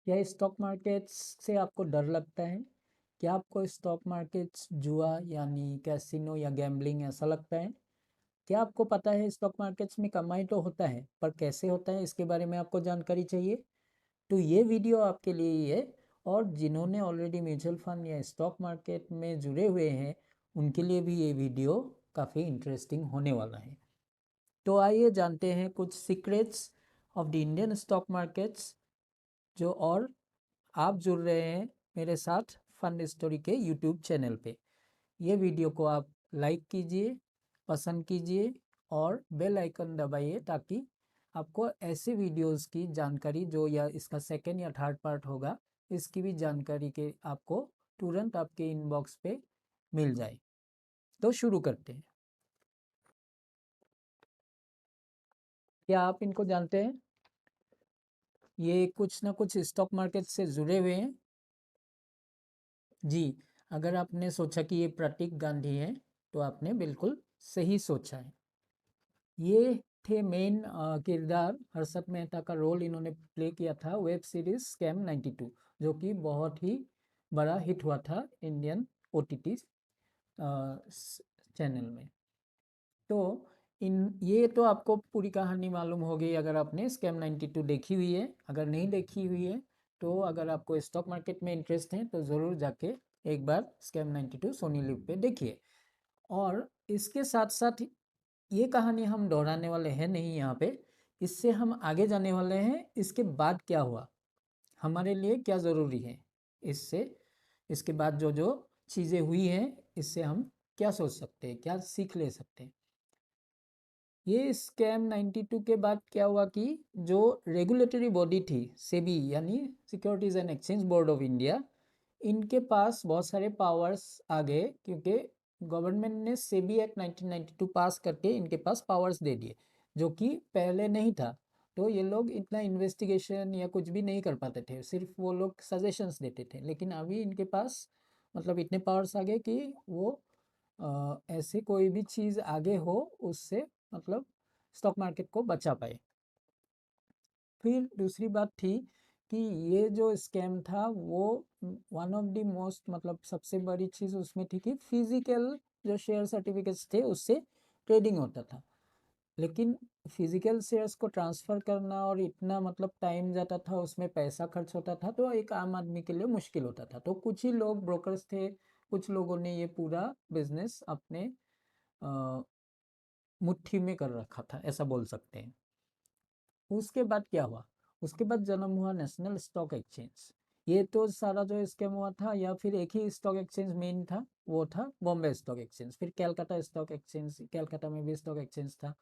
क्या stock markets से आपको डर लगता है? क्या आपको स्टॉक मार्केट्स जुआ यानी कैसीनो या गैम्बलिंग ऐसा लगता है? क्या आपको पता है स्टॉक मार्केट्स में कमाई तो होता है, पर कैसे होता है इसके बारे में आपको जानकारी चाहिए? तो ये वीडियो आपके लिए ही है। और जिन्होंने ऑलरेडी म्यूचुअल फंड या स्टॉक मार्केट में जुड़े हुए हैं, उनके लिए भी ये वीडियो काफ़ी इंटरेस्टिंग होने वाला है। तो आइए जानते हैं कुछ secrets of the Indian stock markets. जो और आप जुड़ रहे हैं मेरे साथ फन स्टोरी के यूट्यूब चैनल पे। ये वीडियो को आप लाइक कीजिए, पसंद कीजिए और बेल आइकन दबाइए, ताकि आपको ऐसे वीडियोस की जानकारी, जो या इसका सेकेंड या थर्ड पार्ट होगा, इसकी भी जानकारी के आपको तुरंत आपके इनबॉक्स पे मिल जाए। तो शुरू करते हैं। क्या आप इनको जानते हैं? ये कुछ ना कुछ स्टॉक मार्केट से जुड़े हुए हैं। जी, अगर आपने सोचा कि ये प्रतीक गांधी हैं, तो आपने बिल्कुल सही सोचा है। ये थे मेन किरदार। हर्षद मेहता का रोल इन्होंने प्ले किया था वेब सीरीज स्कैम 92, जो कि बहुत ही बड़ा हिट हुआ था इंडियन ओटीटी चैनल में। तो इन ये तो आपको पूरी कहानी मालूम हो गई अगर आपने स्कैम 92 देखी हुई है। अगर नहीं देखी हुई है, तो अगर आपको स्टॉक मार्केट में इंटरेस्ट है, तो ज़रूर जाके एक बार स्कैम 92 सोनी लिव पे देखिए। और इसके साथ साथ ये कहानी हम दोहराने वाले हैं नहीं यहाँ पे। इससे हम आगे जाने वाले हैं, इसके बाद क्या हुआ, हमारे लिए क्या ज़रूरी है। इससे इसके बाद जो जो चीज़ें हुई हैं, इससे हम क्या सोच सकते हैं, क्या सीख ले सकते हैं। ये स्कैम 92 के बाद क्या हुआ कि जो रेगुलेटरी बॉडी थी सेबी, यानी securities and exchange board of India, इनके पास बहुत सारे पावर्स आ गए, क्योंकि गवर्नमेंट ने सेबी एक्ट 1992 पास करके इनके पास पावर्स दे दिए, जो कि पहले नहीं था। तो ये लोग इतना इन्वेस्टिगेशन या कुछ भी नहीं कर पाते थे, सिर्फ वो लोग सजेशंस देते थे। लेकिन अभी इनके पास मतलब इतने पावर्स आ गए कि वो ऐसे कोई भी चीज़ आगे हो, उससे मतलब स्टॉक मार्केट को बचा पाए। फिर दूसरी बात थी कि ये जो स्कैम था वो वन ऑफ द मोस्ट मतलब सबसे बड़ी चीज़ उसमें थी कि फिजिकल जो शेयर सर्टिफिकेट्स थे उससे ट्रेडिंग होता था। लेकिन फिजिकल शेयर्स को ट्रांसफ़र करना और इतना मतलब टाइम जाता था, उसमें पैसा खर्च होता था, तो एक आम आदमी के लिए मुश्किल होता था। तो कुछ ही लोग ब्रोकर्स थे, कुछ लोगों ने ये पूरा बिजनेस अपने मुट्ठी में कर रखा था, ऐसा बोल सकते हैं। उसके बाद क्या हुआ? उसके बाद जन्म हुआ नेशनल स्टॉक एक्सचेंज। ये तो सारा जो स्कैम हुआ था, या फिर एक ही स्टॉक एक्सचेंज मेन था, वो था बॉम्बे स्टॉक एक्सचेंज। फिर कैलकाटा स्टॉक एक्सचेंज, कैलकाटा में भी स्टॉक एक्सचेंज था।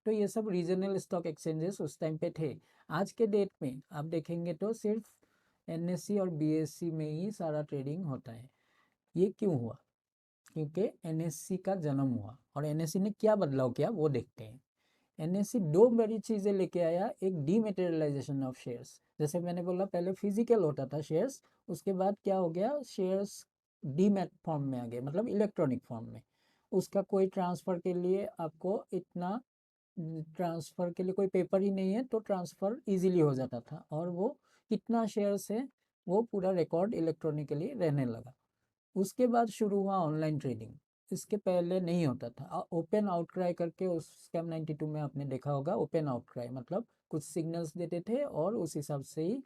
तो ये सब रीजनल स्टॉक एक्सचेंजेस उस टाइम पे थे। आज के डेट में आप देखेंगे तो सिर्फ एनएससी और बीएससी में ही सारा ट्रेडिंग होता है। ये क्यों हुआ? क्योंकि एनएससी का जन्म हुआ। और एनएससी ने क्या बदलाव किया वो देखते हैं। एनएससी दो बड़ी चीज़ें लेके आया। एक डीमेटेरियलाइजेशन ऑफ शेयर्स, जैसे मैंने बोला पहले फिजिकल होता था शेयर्स, उसके बाद क्या हो गया, शेयर्स डीमैट फॉर्म में आ गए, मतलब इलेक्ट्रॉनिक फॉर्म में। उसका कोई ट्रांसफ़र के लिए आपको इतना ट्रांसफ़र के लिए कोई पेपर ही नहीं है, तो ट्रांसफ़र इजीली हो जाता था। और वो कितना शेयर्स है वो पूरा रिकॉर्ड इलेक्ट्रॉनिकली रहने लगा। उसके बाद शुरू हुआ ऑनलाइन ट्रेडिंग। इसके पहले नहीं होता था। ओपन आउटक्राई करके उस स्कैम 92 में आपने देखा होगा। ओपन आउटक्राई मतलब कुछ सिग्नल्स देते थे और उस हिसाब से ही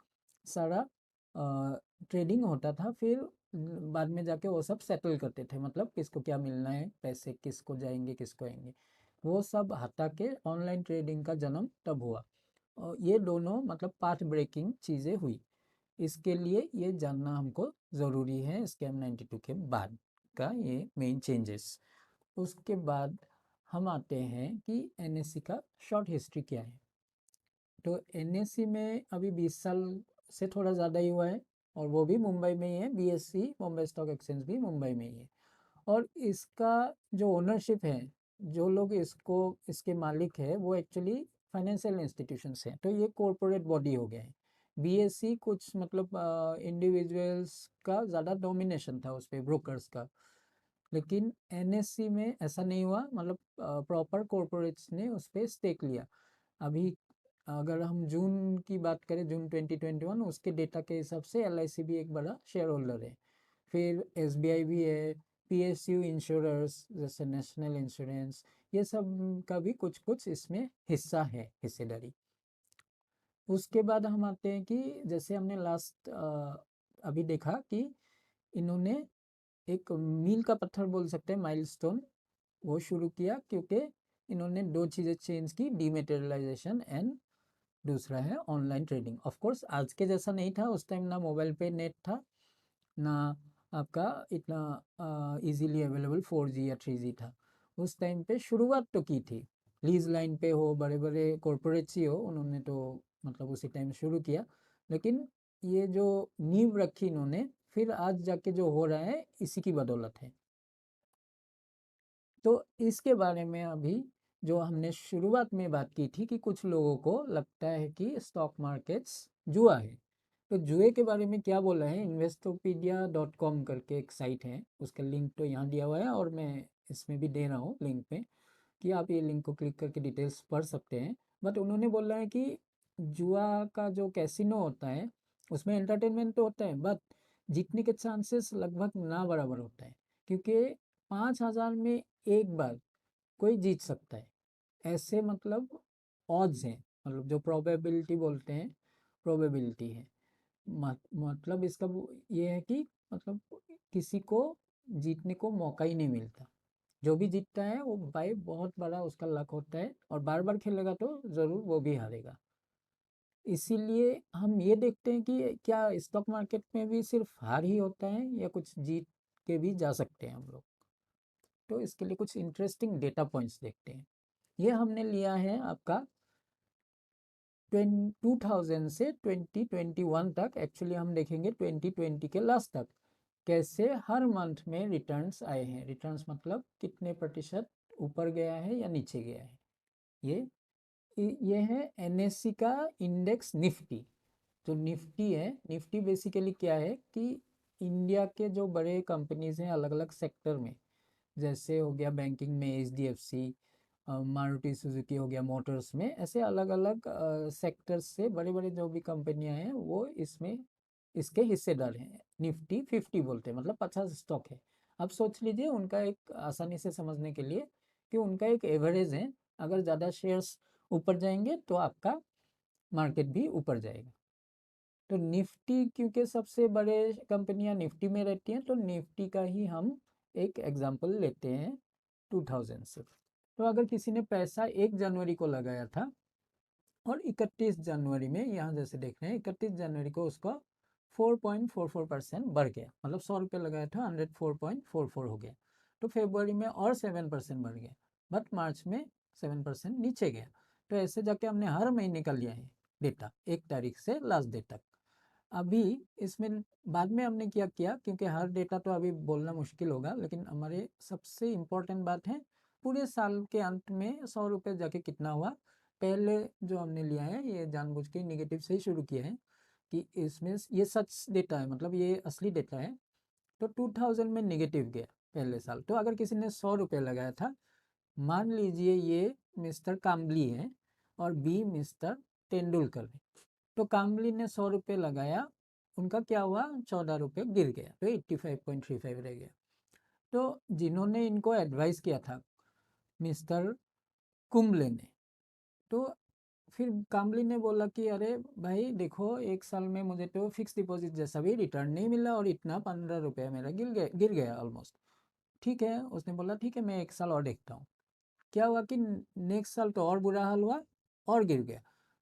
सारा ट्रेडिंग होता था। फिर बाद में जाके वो सब सेटल करते थे, मतलब किसको क्या मिलना है, पैसे किसको जाएंगे किसको आएंगे, वो सब हटा के ऑनलाइन ट्रेडिंग का जन्म तब हुआ। और ये दोनों मतलब पाथ ब्रेकिंग चीज़ें हुई। इसके लिए ये जानना हमको ज़रूरी है, स्कैम 92 के बाद का ये मेन चेंजेस। उसके बाद हम आते हैं कि एनएससी का शॉर्ट हिस्ट्री क्या है। तो एनएससी में अभी 20 साल से थोड़ा ज़्यादा ही हुआ है, और वो भी मुंबई में ही है। बीएससी बॉम्बे स्टॉक एक्सचेंज भी मुंबई में ही है। और इसका जो ओनरशिप है, जो लोग इसको इसके मालिक है, वो एक्चुअली फाइनेंशियल इंस्टीट्यूशंस हैं। तो ये कॉरपोरेट बॉडी हो गए हैं। बीएससी कुछ मतलब इंडिविजुअल्स का ज़्यादा डोमिनेशन था उस पर, ब्रोकर्स का। लेकिन एनएससी में ऐसा नहीं हुआ, मतलब प्रॉपर कॉरपोरेट्स ने उस पर स्टेक लिया। अभी अगर हम जून की बात करें, जून 2021, उसके डेटा के हिसाब से LIC भी एक बड़ा शेयर होल्डर है। फिर SBI भी है, PSU इंश्योरेंस जैसे नेशनल इंश्योरेंस, ये सब का भी कुछ कुछ इसमें हिस्सा है, हिस्सेदारी। उसके बाद हम आते हैं कि जैसे हमने लास्ट अभी देखा कि इन्होंने एक मील का पत्थर बोल सकते हैं, माइलस्टोन, वो शुरू किया, क्योंकि इन्होंने दो चीज़ें चेंज की, डीमेटेरियलाइजेशन एंड दूसरा है ऑनलाइन ट्रेडिंग। ऑफ कोर्स आज के जैसा नहीं था, उस टाइम ना मोबाइल पे नेट था, ना आपका इतना इजीली अवेलेबल 4G या 3G था। उस टाइम पे शुरुआत तो की थी, लीज लाइन पे हो, बड़े बड़े कॉरपोरेट्स ही हो, उन्होंने तो मतलब उसी टाइम शुरू किया। लेकिन ये जो नींव रखी इन्होंने, फिर आज जाके जो हो रहा है इसी की बदौलत है। तो इसके बारे में अभी जो हमने शुरुआत में बात की थी कि कुछ लोगों को लगता है कि स्टॉक मार्केट्स जुआ है, तो जुए के बारे में क्या बोला है, investopedia.com करके एक साइट है, उसका लिंक तो यहाँ दिया हुआ है और मैं इसमें भी दे रहा हूँ लिंक पे, कि आप ये लिंक को क्लिक करके डिटेल्स पढ़ सकते हैं। बट उन्होंने बोला है कि जुआ का जो कैसीनो होता है उसमें एंटरटेनमेंट तो होता है, बट जीतने के चांसेस लगभग ना बराबर होता है, क्योंकि 5,000 में एक बार कोई जीत सकता है, ऐसे मतलब ऑड्स हैं, मतलब जो प्रोबेबिलिटी बोलते हैं, प्रोबेबिलिटी है। मतलब इसका ये है कि मतलब किसी को जीतने को मौका ही नहीं मिलता, जो भी जीतता है वो भाई बहुत बड़ा उसका लक होता है, और बार बार खेलेगा तो ज़रूर वो भी हारेगा। इसीलिए हम ये देखते हैं कि क्या स्टॉक मार्केट में भी सिर्फ हार ही होता है या कुछ जीत के भी जा सकते हैं हम लोग। तो इसके लिए कुछ इंटरेस्टिंग डेटा पॉइंट्स देखते हैं। ये हमने लिया है आपका 2000 से 2021 तक, एक्चुअली हम देखेंगे 2020 के लास्ट तक कैसे हर मंथ में रिटर्न्स आए हैं। रिटर्न्स मतलब कितने प्रतिशत ऊपर गया है या नीचे गया है। ये ये है NSE का इंडेक्स निफ्टी। जो निफ्टी है, निफ्टी बेसिकली क्या है कि इंडिया के जो बड़े कंपनीज हैं अलग अलग सेक्टर में, जैसे हो गया बैंकिंग में HDFC, मारुति सुजुकी हो गया मोटर्स में, ऐसे अलग अलग सेक्टर्स से बड़े बड़े जो भी कंपनियां हैं वो इसमें इसके हिस्सेदार हैं। निफ्टी 50 बोलते हैं, मतलब 50 स्टॉक है। अब सोच लीजिए उनका एक आसानी से समझने के लिए कि उनका एक एवरेज है, अगर ज़्यादा शेयर्स ऊपर जाएंगे तो आपका मार्केट भी ऊपर जाएगा। तो निफ्टी क्योंकि सबसे बड़े कंपनियां निफ्टी में रहती हैं, तो निफ्टी का ही हम एक एग्जांपल लेते हैं 2000 से। तो अगर किसी ने पैसा 1 जनवरी को लगाया था और 31 जनवरी में, यहाँ जैसे देख रहे हैं 31 जनवरी को उसका 4.44% बढ़ गया, मतलब 100 रुपये लगाया था, 104.44 हो गया। तो फरवरी में और 7% बढ़ गया, बट मार्च में 7% नीचे गया। तो ऐसे जाके हमने हर महीने का लिया है डेटा, 1 तारीख से लास्ट डे तक। अभी इसमें बाद में हमने क्या किया, क्योंकि हर डेटा तो अभी बोलना मुश्किल होगा, लेकिन हमारे सबसे इम्पोर्टेंट बात है पूरे साल के अंत में 100 रुपये जाके कितना हुआ। पहले जो हमने लिया है ये जानबूझ के निगेटिव से ही शुरू किया है कि इसमें ये सच डेटा है, मतलब ये असली डेटा है। तो 2000 में निगेटिव गया पहले साल। तो अगर किसी ने 100 रुपये लगाया था, मान लीजिए ये मिस्टर काम्बली है और बी मिस्टर तेंदुलकर है, तो काम्बली ने 100 रुपये लगाया, उनका क्या हुआ, 14 रुपये गिर गया, तो 85.35 रह गया। तो जिन्होंने इनको एडवाइस किया था मिस्टर कुंबले ने, तो फिर काम्बली ने बोला कि अरे भाई देखो, 1 साल में मुझे तो फिक्स डिपॉजिट जैसा भी रिटर्न नहीं मिला और इतना 15 रुपये मेरा गिर गया ऑलमोस्ट। ठीक है, उसने बोला ठीक है मैं 1 साल और देखता हूँ। क्या हुआ कि नेक्स्ट साल तो और बुरा हाल हुआ और गिर गया।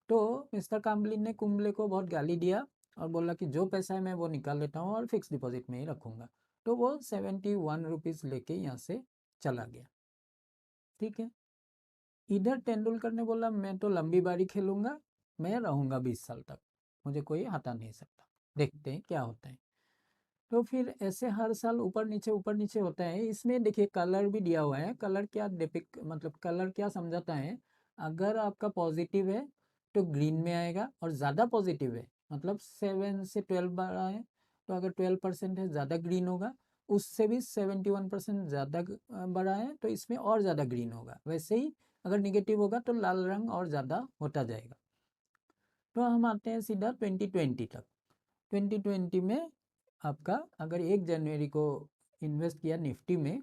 तो मिस्टर काम्बली ने कुंबले को बहुत गाली दिया और बोला कि जो पैसा है मैं वो निकाल लेता हूँ और फिक्स डिपॉजिट में ही रखूँगा। तो वो 71 रुपीज़ लेके यहाँ से चला गया। ठीक है, इधर तेंदुलकर ने बोला मैं तो लंबी बारी खेलूंगा, मैं रहूँगा 20 साल तक, मुझे कोई हटा नहीं सकता, देखते हैं क्या होता है। तो फिर ऐसे हर साल ऊपर नीचे होता है। इसमें देखिए कलर भी दिया हुआ है, कलर क्या डिपिक मतलब कलर क्या समझाता है, अगर आपका पॉजिटिव है तो ग्रीन में आएगा, और ज़्यादा पॉजिटिव है मतलब 7 से 12 बढ़ा है, तो अगर 12% है ज़्यादा ग्रीन होगा, उससे भी 71% ज़्यादा बढ़ा है तो इसमें और ज़्यादा ग्रीन होगा। वैसे ही अगर निगेटिव होगा तो लाल रंग और ज़्यादा होता जाएगा। तो हम आते हैं सीधा 2020 तक। 2020 में आपका अगर 1 जनवरी को इन्वेस्ट किया निफ्टी में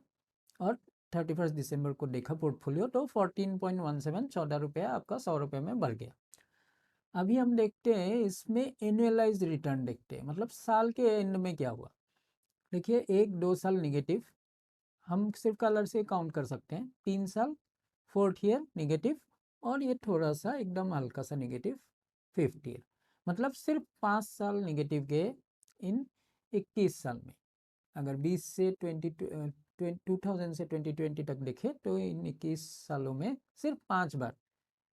और 31 दिसंबर को देखा पोर्टफोलियो, तो 14.17 ₹14 आपका 100 रुपये में बढ़ गया। अभी हम देखते हैं इसमें एनुअलाइज रिटर्न देखते हैं, मतलब साल के एंड में क्या हुआ। देखिए 1-2 साल निगेटिव, हम सिर्फ कलर से काउंट कर सकते हैं। 3 साल, 4th ईयर निगेटिव, और ये थोड़ा सा एकदम हल्का सा निगेटिव 5th ईयर। मतलब सिर्फ 5 साल निगेटिव गए इन 21 साल में। अगर 20 से 2000 से 2020 तक देखें तो इन 21 सालों में सिर्फ 5 बार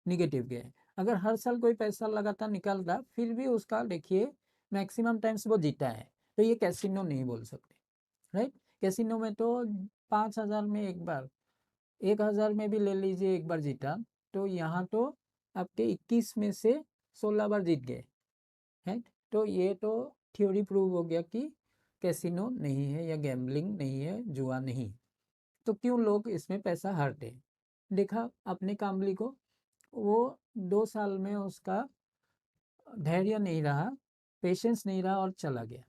निगेटिव गए। अगर हर साल कोई पैसा लगातार निकालता फिर भी उसका देखिए मैक्सिमम टाइम्स वो जीता है, तो ये कैसीनो नहीं बोल सकते, राइट। कैसीनो में तो 5,000 में एक बार, 1,000 में भी ले लीजिए एक बार जीता, तो यहाँ तो आपके 21 में से 16 बार जीत गए, राइट। तो ये तो थ्योरी प्रूव हो गया कि कैसीनो नहीं है या गैम्बलिंग नहीं है, जुआ नहीं। तो क्यों लोग इसमें पैसा हारते। देखा अपने कामली को, वो 2 साल में उसका धैर्य नहीं रहा, पेशेंस नहीं रहा और चला गया।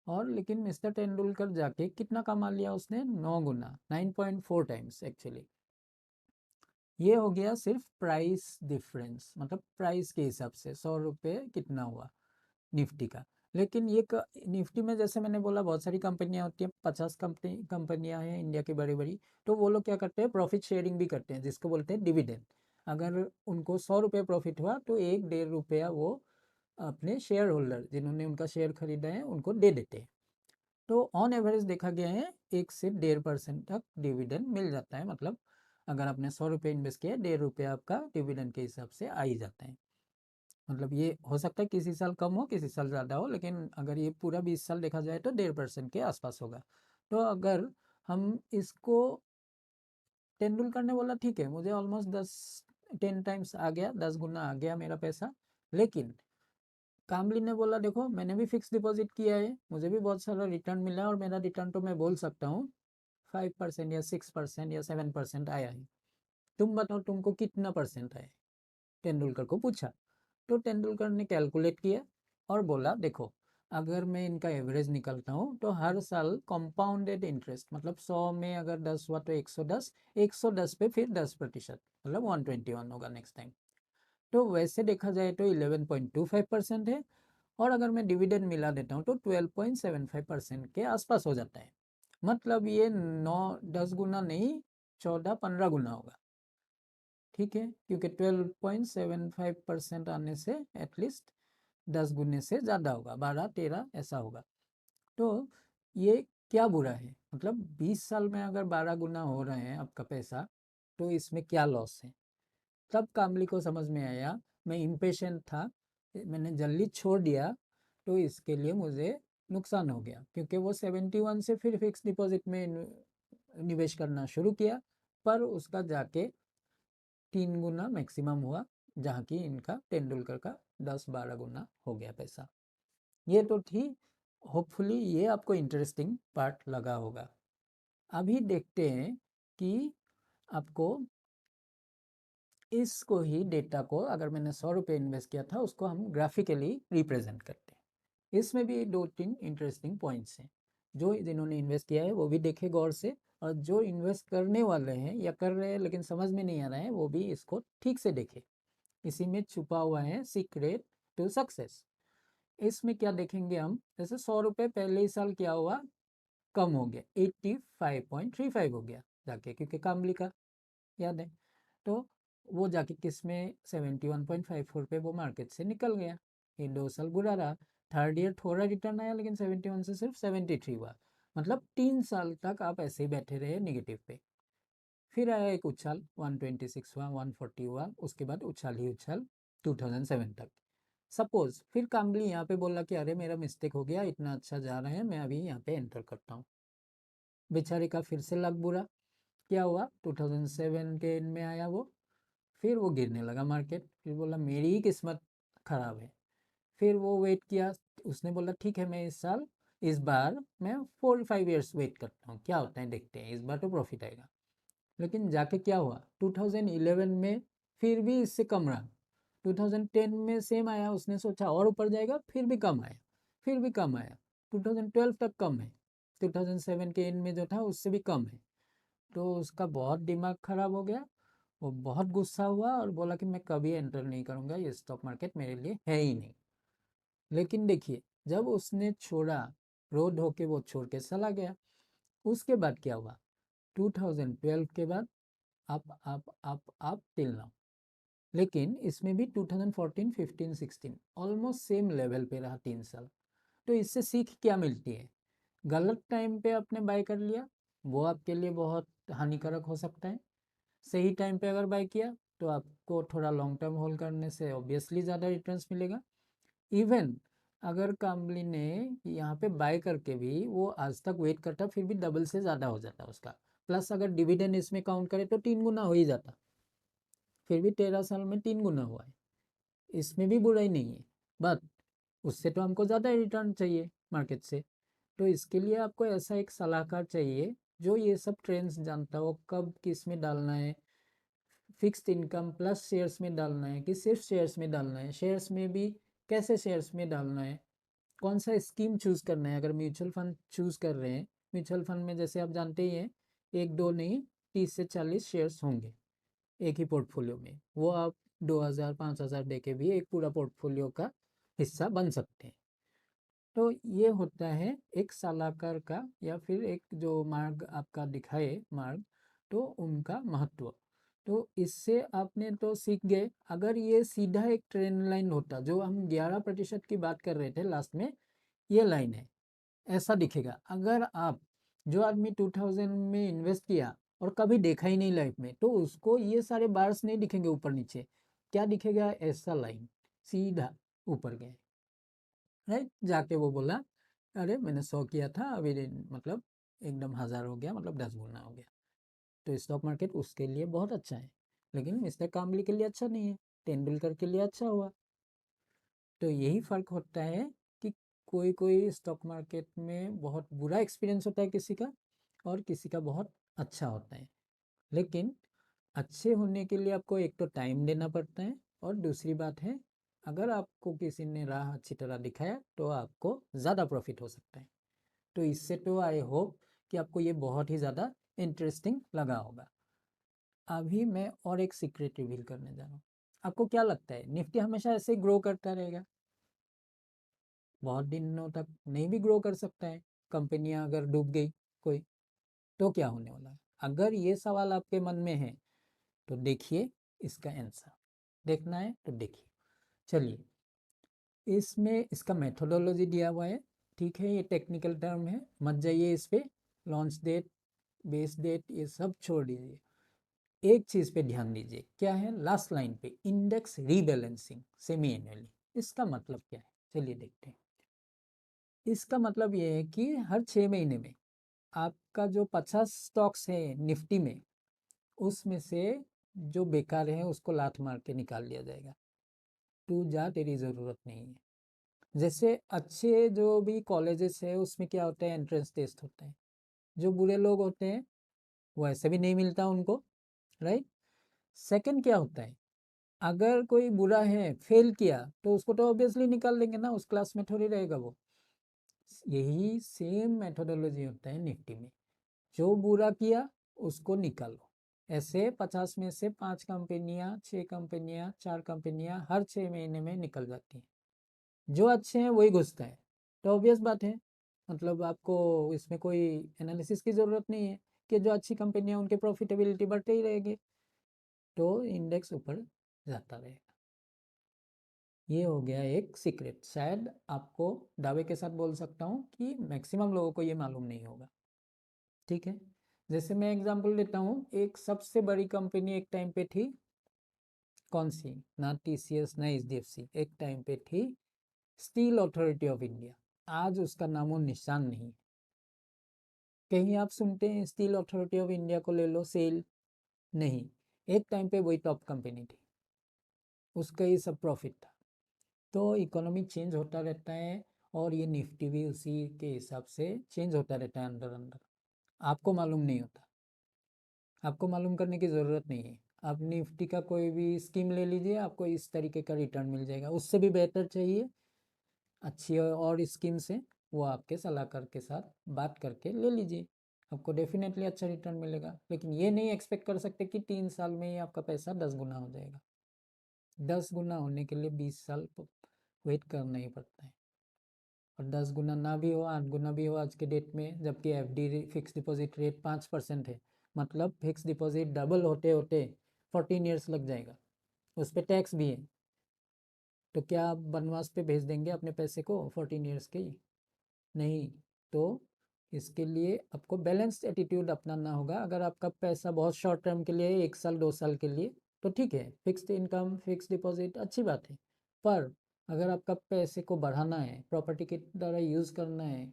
और लेकिन मिस्टर तेंदुलकर जाके कितना कमा लिया उसने, 9 गुना, 9.4 टाइम्स एक्चुअली। ये हो गया सिर्फ प्राइस डिफरेंस, मतलब प्राइस के हिसाब से 100 रुपये कितना हुआ निफ्टी का। लेकिन ये निफ्टी में जैसे मैंने बोला बहुत सारी कंपनियां होती हैं, 50 कंपनियां हैं इंडिया की बड़ी बड़ी। तो वो लोग क्या करते हैं, प्रॉफिट शेयरिंग भी करते हैं, जिसको बोलते हैं डिविडेंड। अगर उनको 100 रुपये प्रॉफिट हुआ तो 1-1.5 रुपया वो अपने शेयर होल्डर जिन्होंने उनका शेयर खरीदा है उनको दे देते हैं। तो ऑन एवरेज देखा गया है 1 से 1.5% तक डिविडेंड मिल जाता है। मतलब अगर आपने 100 रुपये इन्वेस्ट किया, 1.5 रुपया आपका डिविडेंड के हिसाब से आ ही जाता है। मतलब ये हो सकता है किसी साल कम हो किसी साल ज़्यादा हो, लेकिन अगर ये पूरा 20 साल देखा जाए तो 1.5% के आसपास होगा। तो अगर हम इसको, तेंदुलकर ने बोला ठीक है मुझे ऑलमोस्ट 10 टाइम्स आ गया, 10 गुना आ गया मेरा पैसा। लेकिन कामली ने बोला देखो मैंने भी फिक्स डिपॉजिट किया है, मुझे भी बहुत सारा रिटर्न मिला है, और मेरा रिटर्न तो मैं बोल सकता हूँ 5% या 6% या 7% आया है। तुम बताओ तुमको कितना परसेंट आया। तेंदुलकर को पूछा, तो तेंदुलकर ने कैलकुलेट किया और बोला देखो अगर मैं इनका एवरेज निकलता हूँ तो हर साल कंपाउंडेड इंटरेस्ट, मतलब 100 में अगर 10 हुआ तो 110, 110 पे फिर 10%, मतलब 121 होगा नेक्स्ट टाइम। तो वैसे देखा जाए तो 11.25% है, और अगर मैं डिविडेंड मिला देता हूँ तो 12.75% के आसपास हो जाता है। मतलब ये 9-10 गुना नहीं, 14-15 गुना होगा, ठीक है, क्योंकि 12.75% आने से एटलीस्ट 10 गुने से ज़्यादा होगा, 12-13 ऐसा होगा। तो ये क्या बुरा है, मतलब 20 साल में अगर 12 गुना हो रहे हैं आपका पैसा, तो इसमें क्या लॉस है। तब कामली को समझ में आया, मैं इम्पेशेंट था, मैंने जल्दी छोड़ दिया, तो इसके लिए मुझे नुकसान हो गया, क्योंकि वो 71 से फिर फिक्स डिपॉजिट में निवेश करना शुरू किया, पर उसका जाके 3 गुना मैक्सिमम हुआ, जहाँ की इनका तेंदुलकर का 10-12 गुना हो गया पैसा। ये तो थी, होपफुली ये आपको इंटरेस्टिंग पार्ट लगा होगा। अभी देखते हैं कि आपको इसको ही डेटा को, अगर मैंने 100 रुपये इन्वेस्ट किया था उसको हम ग्राफिकली रिप्रेजेंट करते हैं। इसमें भी 2-3 इंटरेस्टिंग पॉइंट्स हैं, जो जिन्होंने इन्वेस्ट किया है वो भी देखे गौर से, और जो इन्वेस्ट करने वाले हैं या कर रहे हैं लेकिन समझ में नहीं आ रहा है वो भी इसको ठीक से देखे। इसी में छुपा हुआ है सीक्रेट टू सक्सेस। इसमें क्या देखेंगे हम, जैसे 100 रुपये पहले ही साल क्या हुआ, कम हो गया, 85.35 हो गया जाके, क्योंकि कामली का याद है। तो वो जाके किस में 71.54 पे वो मार्केट से निकल गया। ये 2 साल बुरा रहा, थर्ड ईयर थोड़ा रिटर्न आया, लेकिन 71 से सिर्फ 73 हुआ। मतलब 3 साल तक आप ऐसे ही बैठे रहे निगेटिव पे। फिर आया एक उछाल, 126 हुआ, 140 हुआ, उसके बाद उछाल ही उछाल 2007 तक। सपोज फिर कामली यहाँ पे बोला कि अरे मेरा मिस्टेक हो गया, इतना अच्छा जा रहे हैं, मैं अभी यहाँ पे एंटर करता हूँ। बेचारे का फिर से लक बुरा, क्या हुआ, 2007 के एंड में आया वो, फिर वो गिरने लगा मार्केट, फिर बोला मेरी ही किस्मत खराब है। फिर वो वेट किया, उसने बोला ठीक है मैं इस बार मैं 4-5 ईयर्स वेट करता हूँ, क्या होता है देखते हैं, इस बार तो प्रॉफिट आएगा। लेकिन जाके क्या हुआ, 2011 में फिर भी इससे कम रहा, 2010 में सेम आया, उसने सोचा और ऊपर जाएगा, फिर भी कम आया, फिर भी कम आया, 2012 तक कम है, 2007 के एंड में जो था उससे भी कम है। तो उसका बहुत दिमाग खराब हो गया, वो बहुत गुस्सा हुआ और बोला कि मैं कभी एंटर नहीं करूँगा, ये स्टॉक मार्केट मेरे लिए है ही नहीं। लेकिन देखिए, जब उसने छोड़ा, रोड होके वो छोड़ के चला गया, उसके बाद क्या हुआ, 2012 के बाद अप टिल नाउ। लेकिन इसमें भी 2014, 15, 16 ऑलमोस्ट सेम लेवल पे रहा 3 साल। तो इससे सीख क्या मिलती है, गलत टाइम पे आपने बाय कर लिया, वो आपके लिए बहुत हानिकारक हो सकता है। सही टाइम पे अगर बाय किया तो आपको थोड़ा लॉन्ग टर्म होल्ड करने से ऑब्वियसली ज़्यादा रिटर्न्स मिलेगा। इवन अगर कंपनी ने यहाँ पे बाय करके भी वो आज तक वेट करता, फिर भी डबल से ज़्यादा हो जाता उसका। प्लस अगर डिविडेंड इसमें काउंट करें तो 3 गुना हो ही जाता, फिर भी 13 साल में 3 गुना हुआ है, इसमें भी बुराई नहीं है। बट उससे तो हमको ज़्यादा रिटर्न चाहिए मार्केट से। तो इसके लिए आपको ऐसा एक सलाहकार चाहिए जो ये सब ट्रेंड्स जानता हो, कब किस में डालना है, फिक्स्ड इनकम प्लस शेयर्स में डालना है कि सिर्फ शेयर्स में डालना है, शेयर्स में भी कैसे शेयर्स में डालना है, कौन सा स्कीम चूज़ करना है। अगर म्यूचुअल फंड चूज़ कर रहे हैं, म्यूचुअल फंड में जैसे आप जानते ही हैं, एक दो नहीं 30 से 40 शेयर्स होंगे एक ही पोर्टफोलियो में, वो आप 2000 5000 दे के भी एक पूरा पोर्टफोलियो का हिस्सा बन सकते हैं। तो ये होता है एक सलाहकार का, या फिर एक जो मार्ग आपका दिखाए मार्ग, तो उनका महत्व। तो इससे आपने तो सीख गए। अगर ये सीधा एक ट्रेंड लाइन होता, जो हम 11% की बात कर रहे थे लास्ट में, ये लाइन है, ऐसा दिखेगा। अगर आप, जो आदमी 2000 में इन्वेस्ट किया और कभी देखा ही नहीं लाइफ में, तो उसको ये सारे बार्स नहीं दिखेंगे ऊपर नीचे, क्या दिखेगा, ऐसा लाइन सीधा ऊपर गए, राइट। जाके वो बोला अरे मैंने 100 किया था, अभी मतलब एकदम 1000 हो गया, मतलब 10 गुना हो गया। तो स्टॉक मार्केट उसके लिए बहुत अच्छा है, लेकिन मिस्टर कामली के लिए अच्छा नहीं है, तेंदुलकर के लिए अच्छा हुआ। तो यही फ़र्क होता है कि कोई कोई स्टॉक मार्केट में बहुत बुरा एक्सपीरियंस होता है किसी का, और किसी का बहुत अच्छा होता है। लेकिन अच्छे होने के लिए आपको एक तो टाइम देना पड़ता है, और दूसरी बात है, अगर आपको किसी ने राह अच्छी तरह दिखाया तो आपको ज़्यादा प्रॉफिट हो सकता है। तो इससे तो आई होप कि आपको ये बहुत ही ज़्यादा इंटरेस्टिंग लगा होगा। अभी मैं और एक सीक्रेट रिवील करने जा रहा हूँ। आपको क्या लगता है, निफ्टी हमेशा ऐसे ग्रो करता रहेगा? बहुत दिनों तक नहीं भी ग्रो कर सकता है। कंपनियां अगर डूब गई कोई, तो क्या होने वाला है? अगर ये सवाल आपके मन में है तो देखिए इसका आंसर, देखना है तो देखिए। चलिए, इसमें इसका मेथोडोलॉजी दिया हुआ है, ठीक है, ये टेक्निकल टर्म है, मत जाइए इस पे। लॉन्च डेट, बेस डेट, ये सब छोड़ दीजिए। एक चीज़ पे ध्यान दीजिए, क्या है लास्ट लाइन पे, इंडेक्स रीबैलेंसिंग सेमी एनुअली। इसका मतलब क्या है, चलिए देखते हैं। इसका मतलब ये है कि हर 6 महीने में आपका जो 50 स्टॉक्स है निफ्टी में, उसमें से जो बेकार है उसको लात मार के निकाल दिया जाएगा। तू जा, तेरी ज़रूरत नहीं है। जैसे अच्छे जो भी कॉलेजेस है उसमें क्या होता है, एंट्रेंस टेस्ट होता है। जो बुरे लोग होते हैं वो ऐसे भी नहीं मिलता उनको, राइट। सेकंड क्या होता है, अगर कोई बुरा है फेल किया तो उसको तो ऑब्वियसली निकाल देंगे ना, उस क्लास में थोड़ी रहेगा वो। यही सेम मेथोडोलॉजी होता है निफ्टी में, जो बुरा किया उसको निकालो। ऐसे 50 में से 5 कंपनियां, 6 कंपनियां, 4 कंपनियां हर 6 महीने में निकल जाती हैं। जो अच्छे हैं वही घुसता है। तो ऑब्वियस बात है, मतलब आपको इसमें कोई एनालिसिस की ज़रूरत नहीं है कि जो अच्छी कंपनियां उनके प्रॉफिटेबिलिटी बढ़ते ही रहेंगे, तो इंडेक्स ऊपर जाता रहेगा। ये हो गया एक सीक्रेट, शायद आपको दावे के साथ बोल सकता हूँ कि मैक्सिमम लोगों को ये मालूम नहीं होगा, ठीक है। जैसे मैं एग्जांपल देता हूँ, एक सबसे बड़ी कंपनी एक टाइम पे थी, कौन सी, ना टीसीएस ना एचडीएफसी, एक टाइम पे थी स्टील अथॉरिटी ऑफ इंडिया। आज उसका नामो निशान नहीं। कहीं आप सुनते हैं स्टील अथॉरिटी ऑफ इंडिया को ले लो, सेल नहीं। एक टाइम पे वही टॉप कंपनी थी, उसका ही सब प्रॉफिट था। तो इकोनॉमी चेंज होता रहता है, और ये निफ्टी भी उसी के हिसाब से चेंज होता रहता है अंदर अंदर। आपको मालूम नहीं होता, आपको मालूम करने की ज़रूरत नहीं है। आप निफ्टी का कोई भी स्कीम ले लीजिए, आपको इस तरीके का रिटर्न मिल जाएगा। उससे भी बेहतर चाहिए अच्छी और स्कीम से, वो आपके सलाहकार के साथ बात करके ले लीजिए, आपको डेफिनेटली अच्छा रिटर्न मिलेगा। लेकिन ये नहीं एक्सपेक्ट कर सकते कि 3 साल में ही आपका पैसा 10 गुना हो जाएगा। 10 गुना होने के लिए 20 साल वेट करना ही पड़ता है। और 10 गुना ना भी हो, 8 गुना भी हो आज के डेट में, जबकि एफडी फिक्स डिपॉजिट रेट 5% है, मतलब फिक्स डिपॉजिट डबल होते होते 14 ईयर्स लग जाएगा, उस पर टैक्स भी है। तो क्या आप वनवास पे भेज देंगे अपने पैसे को 14 ईयर्स के? नहीं। तो इसके लिए आपको बैलेंस्ड एटीट्यूड अपनाना होगा। अगर आपका पैसा बहुत शॉर्ट टर्म के लिए 1 साल 2 साल के लिए, तो ठीक है, फिक्स्ड इनकम फिक्स डिपॉजिट अच्छी बात है। पर अगर आपका पैसे को बढ़ाना है, प्रॉपर्टी की तरह यूज़ करना है,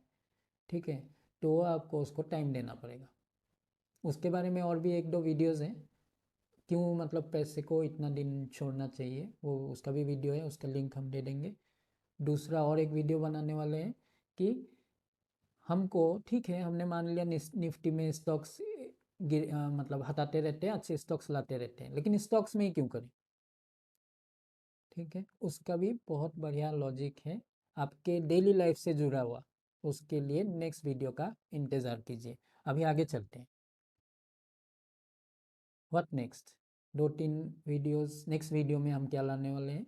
ठीक है, तो आपको उसको टाइम देना पड़ेगा। उसके बारे में और भी 1-2 वीडियोज़ हैं, क्यों मतलब पैसे को इतना दिन छोड़ना चाहिए, वो उसका भी वीडियो है, उसका लिंक हम दे देंगे। दूसरा और एक वीडियो बनाने वाले हैं कि हमको, ठीक है, हमने मान लिया निफ्टी में स्टॉक्स मतलब हटाते रहते हैं, अच्छे स्टॉक्स लाते रहते हैं, लेकिन स्टॉक्स में ही क्यों करें? ठीक है, उसका भी बहुत बढ़िया लॉजिक है आपके डेली लाइफ से जुड़ा हुआ। उसके लिए नेक्स्ट वीडियो का इंतज़ार कीजिए। अभी आगे चलते हैं। What next? 2-3 videos, next video में हम क्या लाने वाले हैं,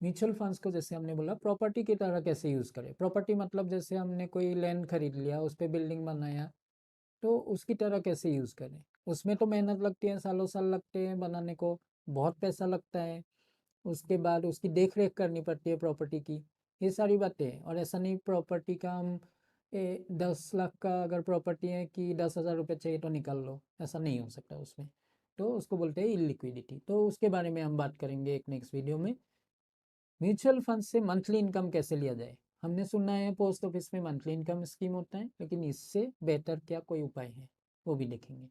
म्यूचुअल फंड्स को जैसे हमने बोला प्रॉपर्टी की तरह कैसे यूज़ करें। प्रॉपर्टी मतलब जैसे हमने कोई लैंड खरीद लिया, उस पर बिल्डिंग बनाया, तो उसकी तरह कैसे यूज़ करें। उसमें तो मेहनत लगती है, सालों साल लगते हैं बनाने को, बहुत पैसा लगता है, उसके बाद उसकी देख रेख करनी पड़ती है प्रॉपर्टी की, ये सारी बातें हैं। और ऐसा नहीं प्रॉपर्टी का हम 10 लाख का अगर प्रॉपर्टी है कि 10,000 रुपये चाहिए तो निकाल लो, ऐसा नहीं हो सकता उसमें। तो उसको बोलते हैं इलिक्विडिटी। तो उसके बारे में हम बात करेंगे एक नेक्स्ट वीडियो में। म्यूचुअल फंड से मंथली इनकम कैसे लिया जाए। हमने सुना है पोस्ट ऑफिस में मंथली इनकम स्कीम होता है, लेकिन इससे बेहतर क्या कोई उपाय है, वो भी देखेंगे।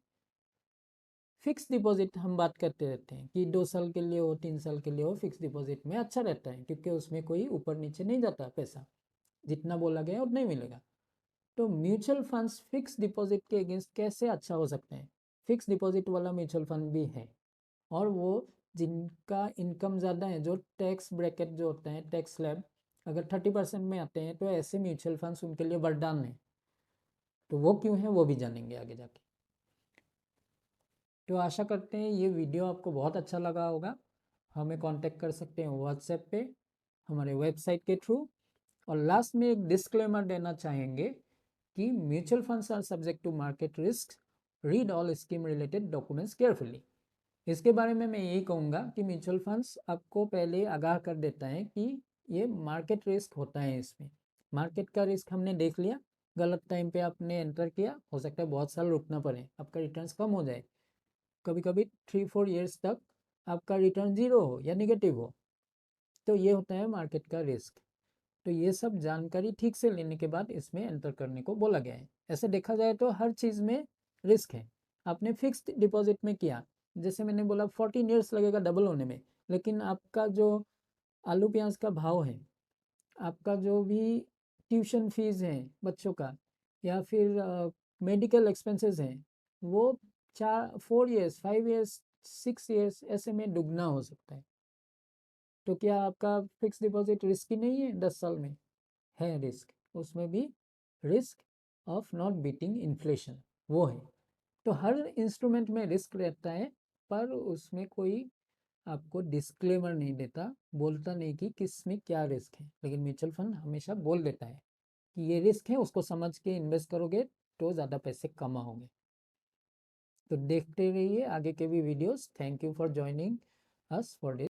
फिक्स डिपॉजिट हम बात करते रहते हैं कि 2 साल के लिए हो, 3 साल के लिए हो, फिक्स डिपॉजिट में अच्छा रहता है, क्योंकि उसमें कोई ऊपर नीचे नहीं जाता, पैसा जितना बोला गया उतना ही मिलेगा। तो म्यूचुअल फंड्स फिक्स डिपॉजिट के अगेंस्ट कैसे अच्छा हो सकते हैं? फिक्स डिपॉजिट वाला म्यूचुअल फंड भी है, और वो जिनका इनकम ज़्यादा है, जो टैक्स ब्रैकेट जो होता है, टैक्स स्लैब अगर 30% में आते हैं, तो ऐसे म्यूचुअल फंड्स उनके लिए वरदान है। तो वो क्यों है वो भी जानेंगे आगे जाके। तो आशा करते हैं ये वीडियो आपको बहुत अच्छा लगा होगा। हमें कांटेक्ट कर सकते हैं व्हाट्सएप पे, हमारे वेबसाइट के थ्रू। और लास्ट में एक डिस्क्लेमर देना चाहेंगे कि mutual funds are subject to market risk, read all scheme related documents carefully. इसके बारे में मैं यही कहूँगा कि म्यूचुअल फंड्स आपको पहले आगाह कर देता है कि ये मार्केट रिस्क होता है। इसमें मार्केट का रिस्क हमने देख लिया, गलत टाइम पे आपने एंटर किया, हो सकता है बहुत साल रुकना पड़े, आपका रिटर्न्स कम हो जाए, कभी कभी 3-4 ईयर्स तक आपका रिटर्न जीरो हो या निगेटिव हो। तो ये होता है मार्केट का रिस्क। तो ये सब जानकारी ठीक से लेने के बाद इसमें एंटर करने को बोला गया है। ऐसे देखा जाए तो हर चीज़ में रिस्क है। आपने फिक्स्ड डिपॉजिट में किया, जैसे मैंने बोला 14 ईयर्स लगेगा डबल होने में, लेकिन आपका जो आलू प्याज का भाव है, आपका जो भी ट्यूशन फीस है बच्चों का, या फिर मेडिकल एक्सपेंसेस हैं, वो 4-4 ईयर्स 5 ईयर्स 6 ईयर्स ऐसे में दुगना हो सकता है। तो क्या आपका फिक्स डिपॉजिट रिस्की नहीं है? 10 साल में है रिस्क, उसमें भी risk of not beating inflation वो है। तो हर इंस्ट्रूमेंट में रिस्क रहता है, पर उसमें कोई आपको डिस्क्लेमर नहीं देता, बोलता नहीं कि किस में क्या रिस्क है। लेकिन म्यूचुअल फंड हमेशा बोल देता है कि ये रिस्क है, उसको समझ के इन्वेस्ट करोगे तो ज़्यादा पैसे कमाओगे। तो देखते रहिए आगे के भी videos. Thank you for joining us for this.